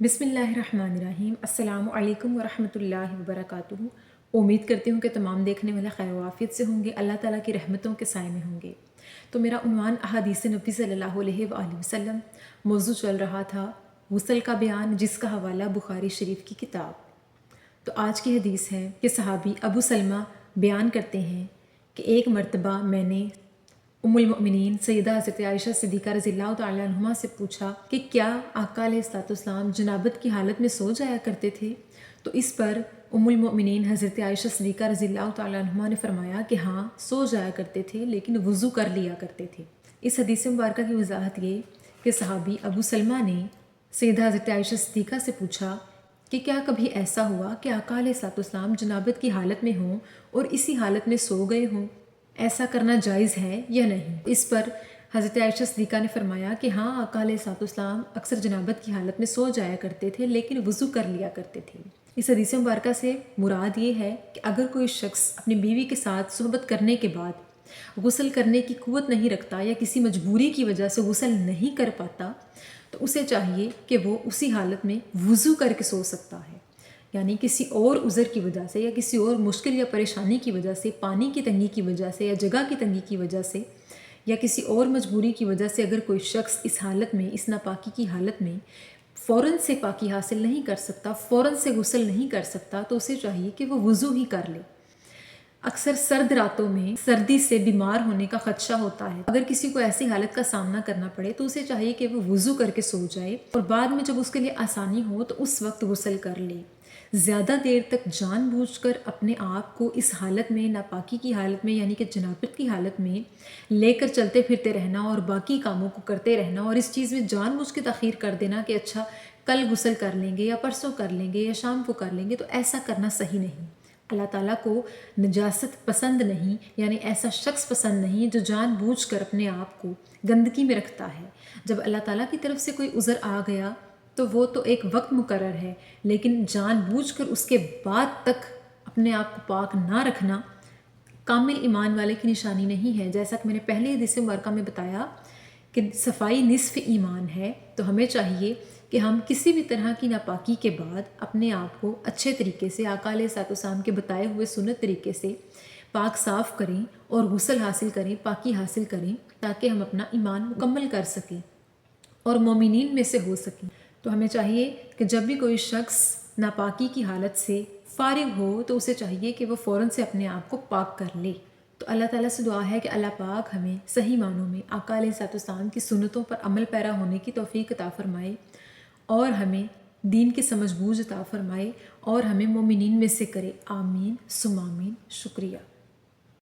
بسم اللہ الرحمن الرحیم۔ السلام علیکم ورحمۃ اللہ وبرکاتہ۔ امید کرتی ہوں کہ تمام دیکھنے والے خیر و عافیت سے ہوں گے، اللہ تعالیٰ کی رحمتوں کے سائے میں ہوں گے۔ تو میرا عنوان احادیث نبی صلی اللہ علیہ وآلہ وسلم موضوع چل رہا تھا غسل کا بیان، جس کا حوالہ بخاری شریف کی کتاب۔ تو آج کی حدیث ہے کہ صحابی ابو سلمہ بیان کرتے ہیں کہ ایک مرتبہ میں نے ام المؤمنین سیدہ حضرت عائشہ صدیقہ رضی اللہ تعالیٰ عنہما سے پوچھا کہ کیا آقا علیہ الصلوۃ والسلام جنابت کی حالت میں سو جایا کرتے تھے؟ تو اس پر ام المؤمنین حضرت عائشہ صدیقہ رضی اللہ تعالیٰ عنہما نے فرمایا کہ ہاں، سو جایا کرتے تھے، لیکن وضو کر لیا کرتے تھے۔ اس حدیث مبارکہ کی وضاحت یہ کہ صحابی ابو سلمہ نے سیدہ حضرت عائشہ صدیقہ سے پوچھا کہ کیا کبھی ایسا ہوا کہ آقا علیہ الصلوۃ والسلام جنابت کی حالت میں ہوں اور اسی حالت میں سو گئے ہوں؟ ایسا کرنا جائز ہے یا نہیں؟ اس پر حضرت عائشہ صدیقہ نے فرمایا کہ ہاں، آقا علیہ الصلوۃ والسلام اکثر جنابت کی حالت میں سو جایا کرتے تھے، لیکن وضو کر لیا کرتے تھے۔ اس حدیث مبارکہ سے مراد یہ ہے کہ اگر کوئی شخص اپنی بیوی کے ساتھ صحبت کرنے کے بعد غسل کرنے کی قوت نہیں رکھتا یا کسی مجبوری کی وجہ سے غسل نہیں کر پاتا، تو اسے چاہیے کہ وہ اسی حالت میں وضو کر کے سو سکتا ہے۔ یعنی کسی اور عذر کی وجہ سے یا کسی اور مشکل یا پریشانی کی وجہ سے، پانی کی تنگی کی وجہ سے یا جگہ کی تنگی کی وجہ سے یا کسی اور مجبوری کی وجہ سے اگر کوئی شخص اس حالت میں، اس ناپاکی کی حالت میں فوراً سے پاکی حاصل نہیں کر سکتا، فوراً سے غسل نہیں کر سکتا، تو اسے چاہیے کہ وہ وضو ہی کر لے۔ اکثر سرد راتوں میں سردی سے بیمار ہونے کا خدشہ ہوتا ہے۔ اگر کسی کو ایسی حالت کا سامنا کرنا پڑے تو اسے چاہیے کہ وہ وضو کر کے سو جائے اور بعد میں جب اس کے لیے آسانی ہو تو اس وقت غسل کر لے۔ زیادہ دیر تک جان بوجھ کر اپنے آپ کو اس حالت میں، ناپاکی کی حالت میں یعنی کہ جنابت کی حالت میں لے کر چلتے پھرتے رہنا اور باقی کاموں کو کرتے رہنا اور اس چیز میں جان بوجھ کے تاخیر کر دینا کہ اچھا کل غسل کر لیں گے یا پرسوں کر لیں گے یا شام کو کر لیں گے، تو ایسا کرنا صحیح نہیں۔ اللہ تعالیٰ کو نجاست پسند نہیں، یعنی ایسا شخص پسند نہیں جو جان بوجھ کر اپنے آپ کو گندگی میں رکھتا ہے۔ جب اللہ تعالیٰ کی طرف سے کوئی عذر آ گیا تو وہ تو ایک وقت مقرر ہے، لیکن جان بوجھ کر اس کے بعد تک اپنے آپ کو پاک نہ رکھنا کامل ایمان والے کی نشانی نہیں ہے۔ جیسا کہ میں نے پہلے حدیث مبارکہ میں بتایا کہ صفائی نصف ایمان ہے، تو ہمیں چاہیے کہ ہم کسی بھی طرح کی ناپاکی کے بعد اپنے آپ کو اچھے طریقے سے آقا علیہ الصلوۃ والسلام کے بتائے ہوئے سنت طریقے سے پاک صاف کریں اور غسل حاصل کریں، پاکی حاصل کریں، تاکہ ہم اپنا ایمان مکمل کر سکیں اور مومنین میں سے ہو سکیں۔ تو ہمیں چاہیے کہ جب بھی کوئی شخص ناپاکی کی حالت سے فارغ ہو تو اسے چاہیے کہ وہ فوراً سے اپنے آپ کو پاک کر لے۔ تو اللہ تعالیٰ سے دعا ہے کہ اللہ پاک ہمیں صحیح معنوں میں آقا علیہ الصلوۃ والسلام کی سنتوں پر عمل پیرا ہونے کی توفیق عطا فرمائے اور ہمیں دین کی سمجھ بوجھ عطا فرمائے اور ہمیں مومنین میں سے کرے۔ آمین ثم آمین۔ شکریہ۔